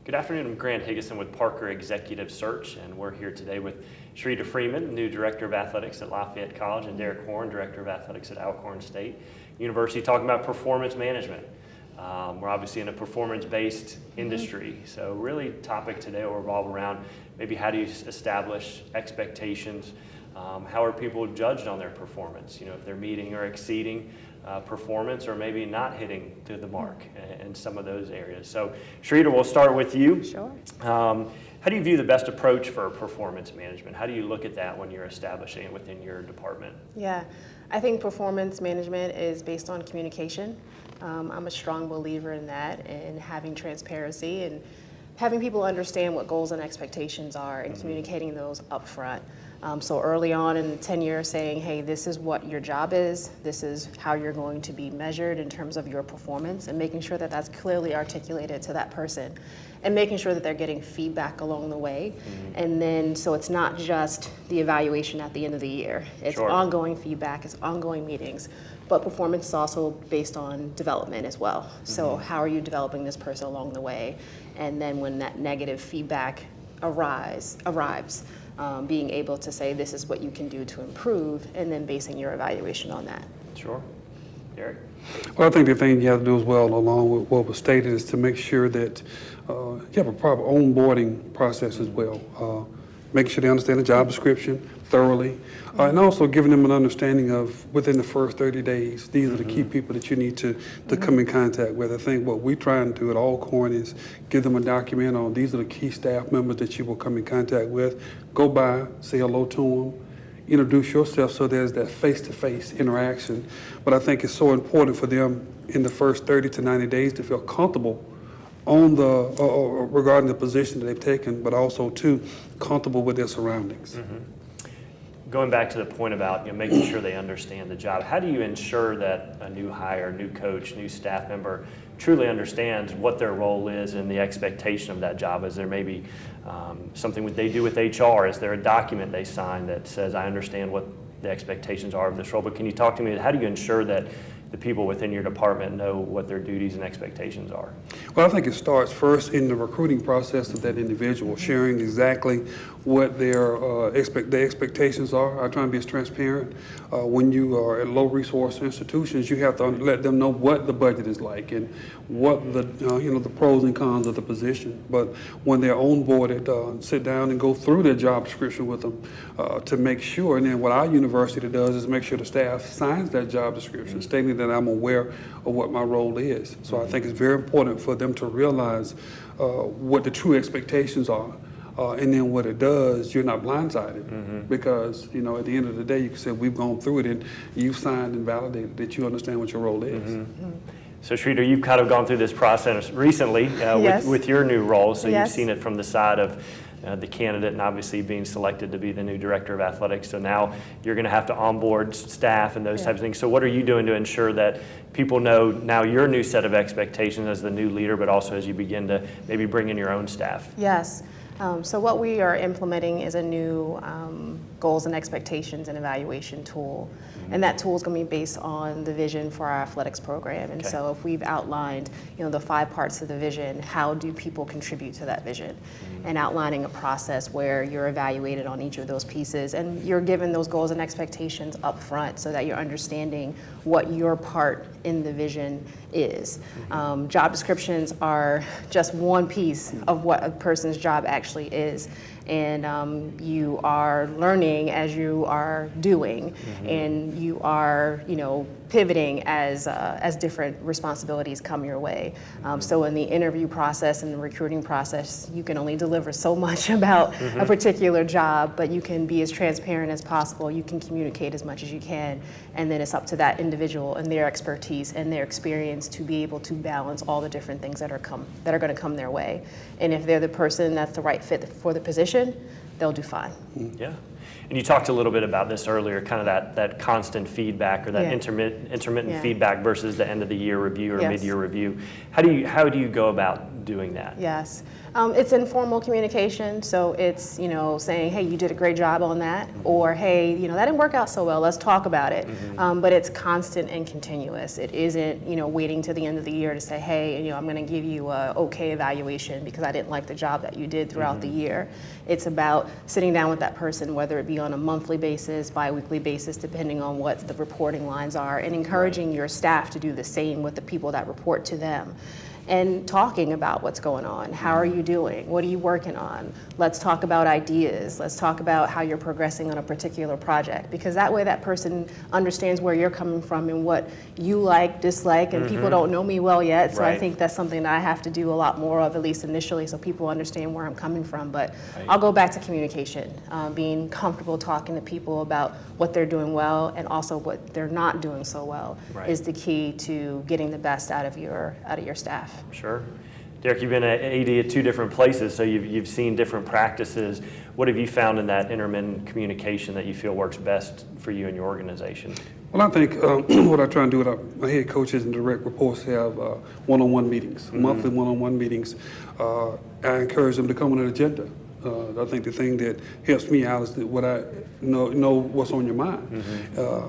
Good afternoon, I'm Grant Higgison with Parker Executive Search, and we're here today with Sherryta Freeman, new Director of Athletics at Lafayette College, and Derek Horne, Director of Athletics at Alcorn State University, talking about performance management. We're obviously in a performance-based industry, so really topic today will revolve around maybe how do you establish expectations, how are people judged on their performance, if they're meeting or exceeding performance or maybe not hitting to the mark in some of those areas. So Sherryta, we'll start with you. Sure. How do you view the best approach for performance management? How do you look at that when you're establishing it within your department? Yeah, I think performance management is based on communication. I'm a strong believer in that and having transparency and having people understand what goals and expectations are and communicating those up front. So early on in the tenure saying, hey, this is what your job is, this is how you're going to be measured in terms of your performance, and making sure that that's clearly articulated to that person and making sure that they're getting feedback along the way. And then, so it's not just the evaluation at the end of the year. It's ongoing feedback, it's ongoing meetings, but performance is also based on development as well. So how are you developing this person along the way? And then when that negative feedback arrives, being able to say this is what you can do to improve, and then basing your evaluation on that. Sure. Derek? Well, I think the thing you have to do as well, along with what was stated, is to make sure that you have a proper onboarding process as well. Making sure they understand the job description thoroughly, and also giving them an understanding of within the first 30 days, these are the key people that you need to come in contact with. I think what we try and do at Alcorn is give them a document on these are the key staff members that you will come in contact with. Go by, say hello to them, introduce yourself, so there's that face-to-face interaction. But I think it's so important for them in the first 30 to 90 days to feel comfortable on regarding the position that they've taken, but also too comfortable with their surroundings. Going back to the point about making sure they understand the job, how do you ensure that a new hire, new coach, new staff member truly understands what their role is and the expectation of that job? Is there maybe something that they do with HR? Is there a document they sign that says, I understand what the expectations are of this role? But can you talk to me, how do you ensure that the people within your department know what their duties and expectations are? Well, I think it starts first in the recruiting process of that individual, sharing exactly what their expectations are. I try and be as transparent. When you are at low resource institutions, you have to let them know what the budget is like and what the the pros and cons of the position. But when they're onboarded, sit down and go through their job description with them to make sure. And then what our university does is make sure the staff signs that job description, stating that I'm aware of what my role is. So I think it's very important for them to realize what the true expectations are. And then what it does, you're not blindsided because, at the end of the day, you can say, we've gone through it and you've signed and validated that you understand what your role is. So Sherryta, you've kind of gone through this process recently with your new role, so you've seen it from the side of the candidate and obviously being selected to be the new Director of Athletics. So now you're going to have to onboard staff and those types of things. So what are you doing to ensure that people know now your new set of expectations as the new leader, but also as you begin to maybe bring in your own staff? Yes. So what we are implementing is a new goals and expectations and evaluation tool. And that tool is going to be based on the vision for our athletics program. And so if we've outlined, the 5 parts of the vision, how do people contribute to that vision? And outlining a process where you're evaluated on each of those pieces and you're given those goals and expectations up front so that you're understanding what your part in the vision is. Job descriptions are just one piece of what a person's job actually is. And you are learning as you are doing, and you are, pivoting as different responsibilities come your way. So in the interview process and the recruiting process, you can only deliver so much about a particular job, but you can be as transparent as possible. You can communicate as much as you can, and then it's up to that individual and their expertise and their experience to be able to balance all the different things that are going to come their way. And if they're the person that's the right fit for the position, they'll do fine. Yeah. And you talked a little bit about this earlier, kind of that constant feedback or that Yeah. intermittent Yeah. feedback versus the end of the year review or Yes. mid-year review. How do you go about doing that? Yes. It's informal communication, so it's, saying, hey, you did a great job on that, or hey, that didn't work out so well, let's talk about it. But it's constant and continuous. It isn't, waiting to the end of the year to say, hey, I'm going to give you a okay evaluation because I didn't like the job that you did throughout the year. It's about sitting down with that person, whether it be on a monthly basis, bi-weekly basis, depending on what the reporting lines are, and encouraging your staff to do the same with the people that report to them. And talking about what's going on. How are you doing? What are you working on? Let's talk about ideas. Let's talk about how you're progressing on a particular project, because that way that person understands where you're coming from and what you like, dislike, and people don't know me well yet, so I Right. think that's something that I have to do a lot more of, at least initially, so people understand where I'm coming from. But Right. I'll go back to communication, being comfortable talking to people about what they're doing well and also what they're not doing so well Right. is the key to getting the best out of your staff. Sure. Derek, you've been an AD at two different places, so you've seen different practices. What have you found in that intermittent communication that you feel works best for you and your organization? Well, I think what I try and do with my head coaches and direct reports have one-on-one meetings, monthly one-on-one meetings. I encourage them to come on an agenda. I think the thing that helps me out is that what I know what's on your mind.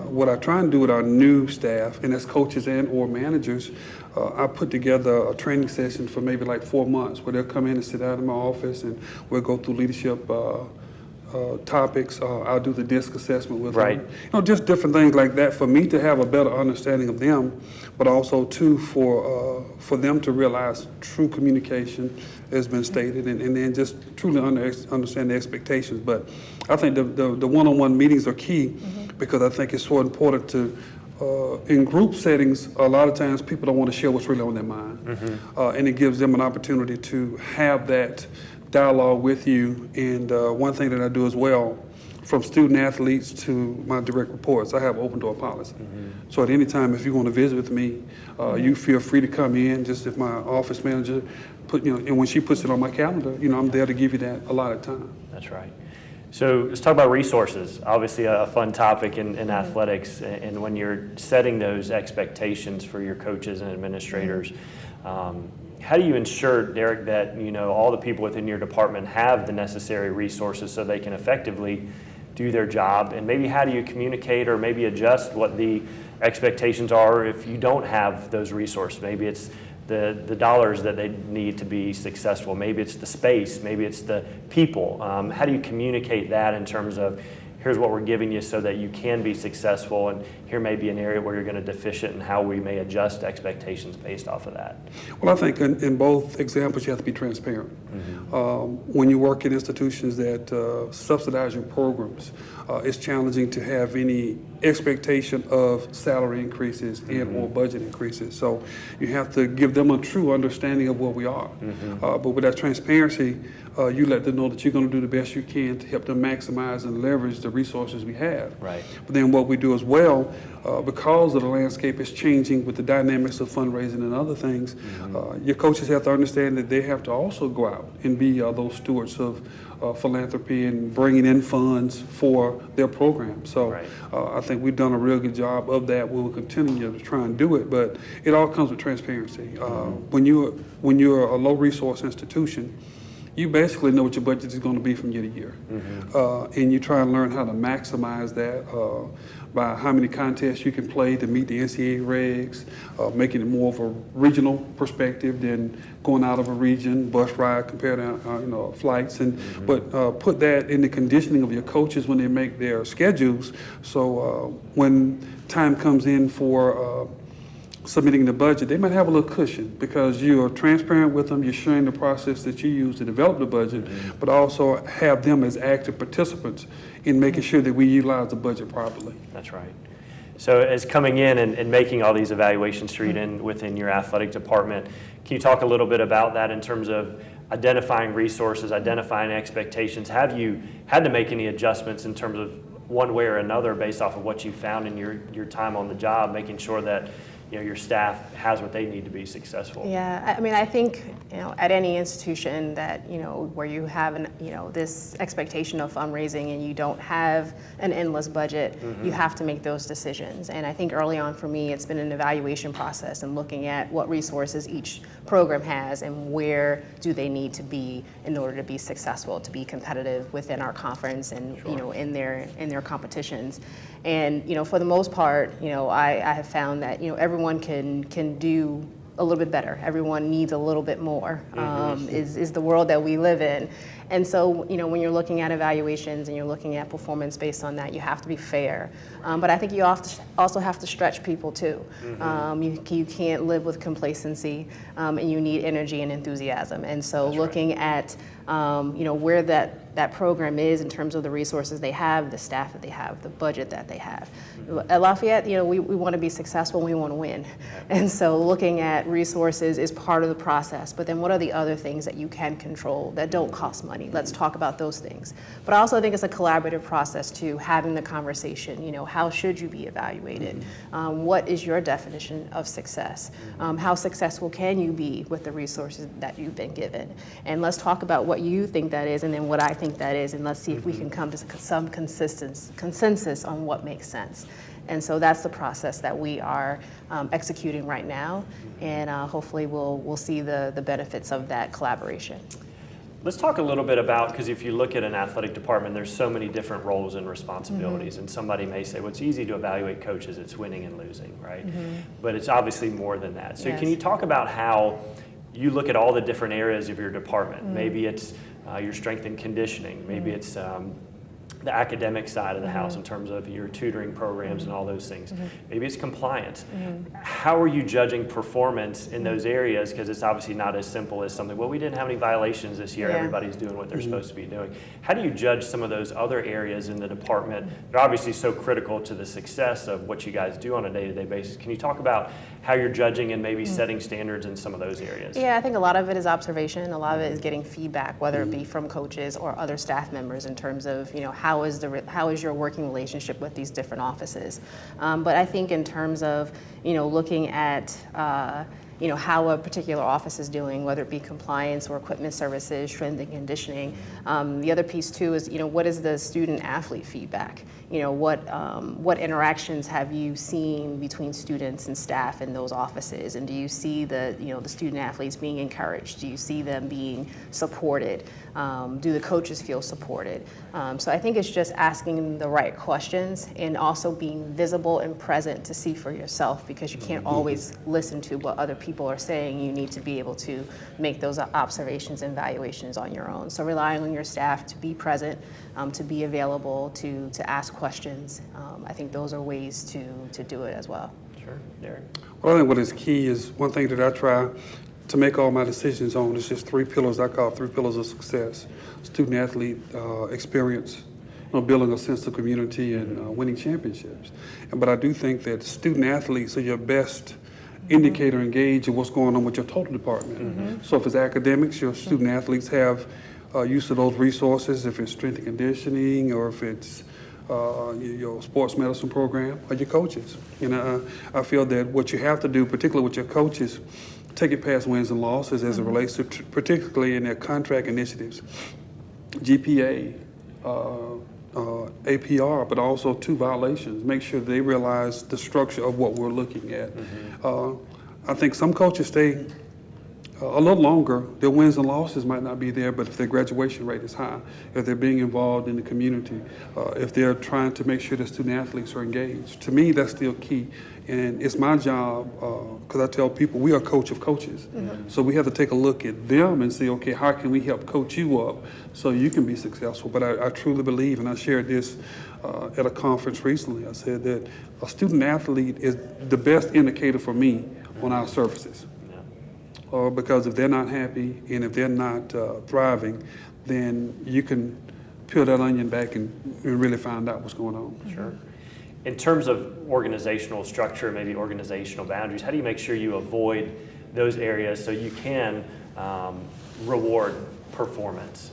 What I try and do with our new staff, and as coaches and or managers, I put together a training session for maybe like 4 months where they'll come in and sit down in my office and we'll go through leadership topics. I'll do the DISC assessment with Right. them. Just different things like that for me to have a better understanding of them, but also too for them to realize true communication has been stated, and then just truly understand the expectations. But I think the one-on-one meetings are key because I think it's so important to. In group settings, a lot of times people don't want to share what's really on their mind, and it gives them an opportunity to have that dialogue with you. And one thing that I do as well, from student athletes to my direct reports, I have open door policy. So at any time, if you want to visit with me, you feel free to come in. Just if my office manager and when she puts it on my calendar, I'm there to give you that allotted time. That's right. So let's talk about resources. Obviously a fun topic in athletics, and when you're setting those expectations for your coaches and administrators, how do you ensure, Derek, that all the people within your department have the necessary resources so they can effectively do their job? And maybe how do you communicate or maybe adjust what the expectations are if you don't have those resources? Maybe it's the dollars that they need to be successful. Maybe it's the space. Maybe it's the people. How do you communicate that in terms of here's what we're giving you so that you can be successful, and here may be an area where you're going to deficient, and how we may adjust expectations based off of that? Well, I think in both examples you have to be transparent. When you work in institutions that subsidize your programs, it's challenging to have any expectation of salary increases and or budget increases. So you have to give them a true understanding of where we are. But with that transparency, you let them know that you're going to do the best you can to help them maximize and leverage the resources we have. Right. But then what we do as well, because of the landscape is changing with the dynamics of fundraising and other things, your coaches have to understand that they have to also go out and be those stewards of philanthropy and bringing in funds for their program. So Right. I think we've done a real good job of that. We will continue to try and do it, but it all comes with transparency. When you're a low resource institution, you basically know what your budget is going to be from year to year. And you try and learn how to maximize that by how many contests you can play to meet the NCAA regs, making it more of a regional perspective than going out of a region, bus ride compared to flights. But put that in the conditioning of your coaches when they make their schedules. So when time comes in for submitting the budget, they might have a little cushion because you are transparent with them, you're sharing the process that you use to develop the budget, but also have them as active participants in making sure that we utilize the budget properly. That's right. So as coming in and making all these evaluations within your athletic department, can you talk a little bit about that in terms of identifying resources, identifying expectations? Have you had to make any adjustments in terms of one way or another based off of what you found in your time on the job, making sure that your staff has what they need to be successful? Yeah, I mean, I think, at any institution that, where you have this expectation of fundraising and you don't have an endless budget, you have to make those decisions. And I think early on for me, it's been an evaluation process and looking at what resources each program has and where do they need to be in order to be successful, to be competitive within our conference and, in their competitions. And, for the most part, I have found that, everyone can do a little bit better. Everyone needs a little bit more, is the world that we live in. And so, when you're looking at evaluations and you're looking at performance based on that, you have to be fair. But I think you also have to stretch people too. You can't live with complacency, and you need energy and enthusiasm. And so looking at, where that program is in terms of the resources they have, the staff that they have, the budget that they have. At Lafayette, we want to be successful, we want to win. And so looking at resources is part of the process, but then what are the other things that you can control that don't cost money? Let's talk about those things. But I also think it's a collaborative process too, having the conversation, how should you be evaluated? What is your definition of success? How successful can you be with the resources that you've been given? And let's talk about what you think that is and then what I think that is, and let's see if we can come to some consensus on what makes sense. And so that's the process that we are executing right now, and hopefully we'll see the benefits of that collaboration. Let's talk a little bit about, because if you look at an athletic department, there's so many different roles and responsibilities, and somebody may say, well, it's easy to evaluate coaches, it's winning and losing, right? But it's obviously more than that. So can you talk about how you look at all the different areas of your department? Maybe it's your strength and conditioning, maybe it's the academic side of the house in terms of your tutoring programs and all those things. Maybe it's compliance. How are you judging performance in those areas? Because it's obviously not as simple as something, well, we didn't have any violations this year, everybody's doing what they're supposed to be doing. How do you judge some of those other areas in the department? They're obviously so critical to the success of what you guys do on a day-to-day basis. Can you talk about how you're judging and maybe setting standards in some of those areas? Yeah, I think a lot of it is observation. A lot of it is getting feedback, whether it be from coaches or other staff members in terms of, how is your working relationship with these different offices. But I think in terms of, looking at, how a particular office is doing, whether it be compliance or equipment services, strength and conditioning. The other piece too is, what is the student athlete feedback? What interactions have you seen between students and staff in those offices? And do you see the student athletes being encouraged? Do you see them being supported? Do the coaches feel supported? So I think it's just asking the right questions and also being visible and present to see for yourself, because you can't always listen to what other people are saying. You need to be able to make those observations and evaluations on your own. So relying on your staff to be present, to be available, to ask questions. I think those are ways to do it as well. Sure, Derek. Well, I think what is key is one thing that I try to make all my decisions on is just three pillars I call three pillars of success: student athlete experience, building a sense of community, and winning championships. But I do think that student athletes are your best indicator and gauge of what's going on with your total department. So if it's academics, your student athletes have use of those resources, if it's strength and conditioning, or if it's your sports medicine program, or your coaches. I feel that what you have to do, particularly with your coaches, take it past wins and losses as it relates to, particularly in their contract initiatives, GPA, APR, but also 2 violations. Make sure they realize the structure of what we're looking at. I think some coaches stay a little longer. Their wins and losses might not be there, but if their graduation rate is high, if they're being involved in the community, if they're trying to make sure the student athletes are engaged, to me that's still key. And it's my job, because I tell people we are a coach of coaches. So we have to take a look at them and say, okay, how can we help coach you up so you can be successful? But I truly believe, and I shared this at a conference recently, I said that a student athlete is the best indicator for me on our services. Because if they're not happy and if they're not thriving, then you can peel that onion back and really find out what's going on. Sure. In terms of organizational structure, maybe organizational boundaries, how do you make sure you avoid those areas so you can reward performance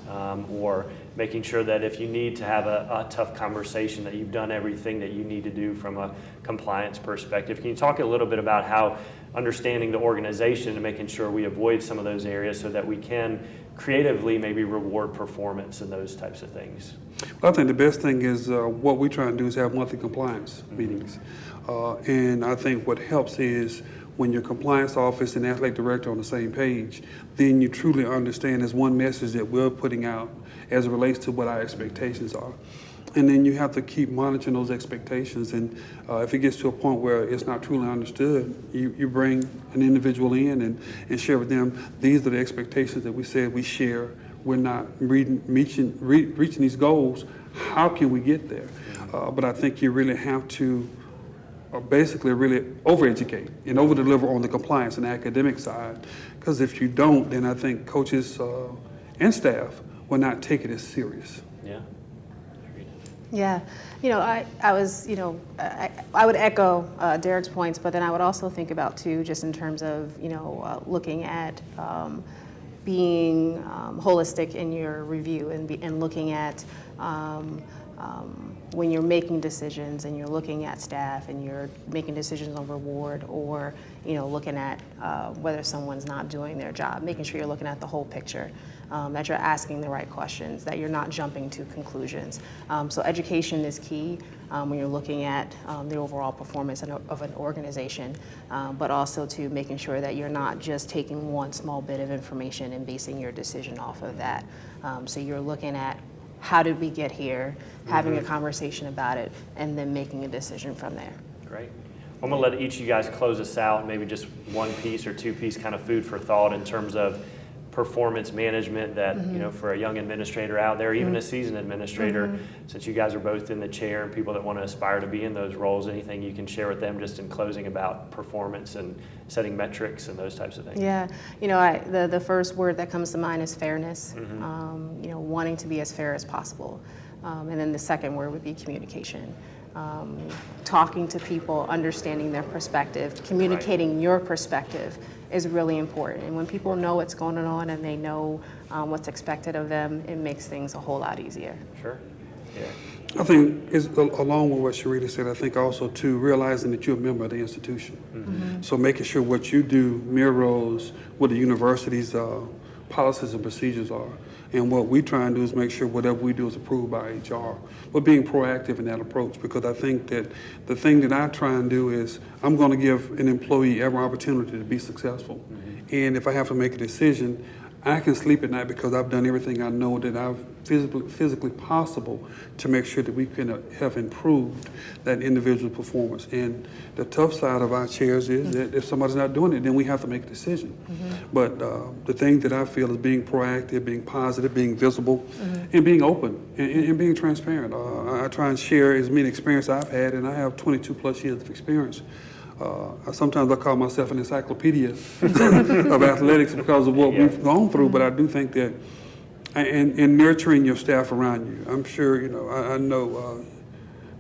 or making sure that if you need to have a tough conversation, that you've done everything that you need to do from a compliance perspective. Can you talk a little bit about how understanding the organization and making sure we avoid some of those areas so that we can creatively maybe reward performance and those types of things? Well, I think the best thing is what we try and do is have monthly compliance meetings. And I think what helps is when your compliance office and athletic director are on the same page, then you truly understand there's one message that we're putting out as it relates to what our expectations are. And then you have to keep monitoring those expectations. And if it gets to a point where it's not truly understood, you bring an individual in and share with them, these are the expectations that we said we share. We're not reaching these goals. How can we get there? But I think you really have to basically really over-educate and over-deliver on the compliance and academic side. Because if you don't, then I think coaches and staff will not take it as serious. Yeah. Yeah, I would echo Derek's points, but then I would also think about too, just in terms of, looking at being holistic in your review and looking at when you're making decisions and you're looking at staff and you're making decisions on reward or, looking at whether someone's not doing their job, making sure you're looking at the whole picture, that you're asking the right questions, that you're not jumping to conclusions. So education is key when you're looking at the overall performance of an organization, but also to making sure that you're not just taking one small bit of information and basing your decision off of that. So you're looking at how did we get here, having a conversation about it, and then making a decision from there. Great. I'm going to let each of you guys close us out, maybe just one piece or two piece kind of food for thought in terms of performance management that, for a young administrator out there, even a seasoned administrator, since you guys are both in the chair and people that want to aspire to be in those roles, anything you can share with them just in closing about performance and setting metrics and those types of things? Yeah, the first word that comes to mind is fairness, wanting to be as fair as possible. And then the second word would be communication. Talking to people, understanding their perspective, communicating your perspective is really important. And when people know what's going on and they know what's expected of them, it makes things a whole lot easier. Sure. Yeah. I think, along with what Sherryta said, I think also too, realizing that you're a member of the institution. So making sure what you do mirrors what the university's policies and procedures are. And what we try and do is make sure whatever we do is approved by HR. But being proactive in that approach, because I think that the thing that I try and do is I'm going to give an employee every opportunity to be successful. And if I have to make a decision, I can sleep at night because I've done everything I know that I've physically possible to make sure that we can have improved that individual performance. And the tough side of our chairs is that if somebody's not doing it, then we have to make a decision. But the thing that I feel is being proactive, being positive, being visible, and being open and being transparent. I try and share as many experience I've had, and I have 22 plus years of experience. Sometimes I call myself an encyclopedia of athletics because of what we've gone through, but I do think that in nurturing your staff around you, I'm sure, I know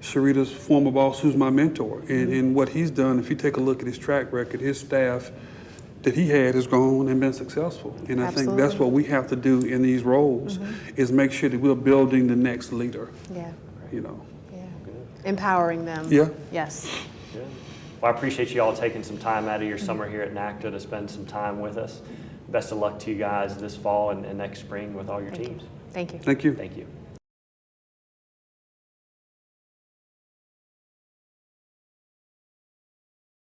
Sherryta's former boss who's my mentor, and what he's done, if you take a look at his track record, his staff that he had has grown and been successful. And I think that's what we have to do in these roles is make sure that we're building the next leader. Yeah. You know. Yeah. Empowering them. Yeah. Yes. Good. Well, I appreciate you all taking some time out of your summer here at NACTA to spend some time with us. Best of luck to you guys this fall and next spring with all your teams. Thank you. Thank you. Thank you.